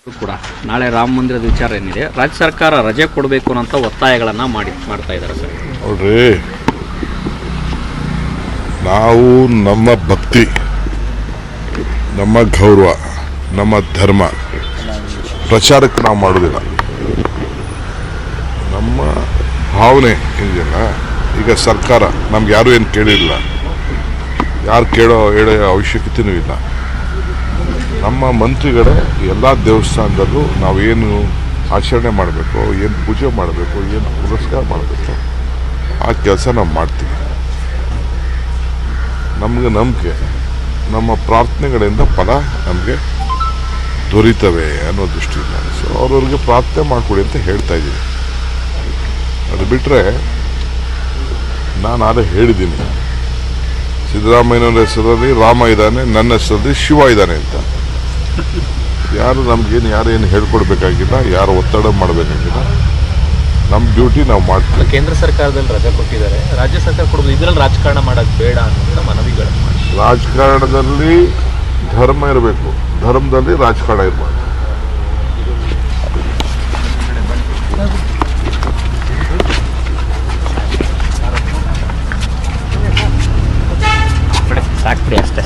ಕೂಡ ನಾಳೆ ರಾಮ ಮಂದಿರದ ವಿಚಾರ ಏನಿದೆ, ರಾಜ್ಯ ಸರ್ಕಾರ ರಜೆ ಕೊಡಬೇಕು ಅಂತ ಒತ್ತಾಯಗಳನ್ನು ಮಾಡ್ತಾ ಇದ್ದಾರೆ ಸರ್. ನೋಡ್ರಿ, ನಾವು ನಮ್ಮ ಭಕ್ತಿ, ನಮ್ಮ ಗೌರವ, ನಮ್ಮ ಧರ್ಮ ಪ್ರಚಾರಕ್ಕೆ ನಾವು ಮಾಡೋದಿಲ್ಲ. ನಮ್ಮ ಭಾವನೆ ಏನಿದೆಯಲ್ಲ, ಈಗ ಸರ್ಕಾರ ನಮ್ಗೆ ಯಾರೂ ಏನು ಕೇಳಿಲ್ಲ, ಯಾರು ಹೇಳೋ ಅವಶ್ಯಕತೆಯೂ ಇಲ್ಲ. ನಮ್ಮ ಮಂತ್ರಿಗಳೇ ಎಲ್ಲ ದೇವಸ್ಥಾನದಲ್ಲೂ ನಾವೇನು ಆಚರಣೆ ಮಾಡಬೇಕು, ಏನು ಪೂಜೆ ಮಾಡಬೇಕು, ಏನು ಪುರಸ್ಕಾರ ಮಾಡಬೇಕು, ಆ ಕೆಲಸ ನಾವು ಮಾಡ್ತೀವಿ. ನಮಗೆ ನಂಬಿಕೆ, ನಮ್ಮ ಪ್ರಾರ್ಥನೆಗಳಿಂದ ಫಲ ನಮಗೆ ದೊರೀತವೆ ಅನ್ನೋ ದೃಷ್ಟಿಯಿಂದ ಸೊ ಅವ್ರವ್ರಿಗೆ ಪ್ರಾರ್ಥನೆ ಮಾಡಿಕೊಡಿ ಅಂತ ಹೇಳ್ತಾ ಇದ್ದೀನಿ. ಅದು ಬಿಟ್ಟರೆ ನಾನು ಆಗ ಹೇಳಿದ್ದೀನಿ, ಸಿದ್ದರಾಮಯ್ಯನವ್ರ ಹೆಸರಲ್ಲಿ ರಾಮ ಇದ್ದಾನೆ, ನನ್ನ ಹೆಸರಲ್ಲಿ ಶಿವ ಇದ್ದಾನೆ ಅಂತ. ಯಾರು ನಮಗೇನು ಯಾರೇನು ಹೇಳ್ಕೊಡ್ಬೇಕಾಗಿಲ್ಲ, ಯಾರು ಒತ್ತಡ ಮಾಡಬೇಕಾಗಿಲ್ಲ. ನಮ್ಮ ಡ್ಯೂಟಿ ನಾವು ಮಾಡ್ತೀವಿ. ಕೇಂದ್ರ ಸರ್ಕಾರದಲ್ಲಿ ರಜೆ ಕೊಟ್ಟಿದ್ದಾರೆ, ರಾಜ್ಯ ಸರ್ಕಾರ ಕೊಡೋದು, ಇದರಲ್ಲಿ ರಾಜಕಾರಣ ಮಾಡೋದು ಬೇಡ ಅನ್ನೋ ಮನವಿಗಳು. ರಾಜಕಾರಣದಲ್ಲಿ ಧರ್ಮ ಇರಬೇಕು, ಧರ್ಮದಲ್ಲಿ ರಾಜಕಾರಣ ಇರಬಾರ್ದು. ಸಾಕ್ಬಿಡಿ ಅಷ್ಟೇ.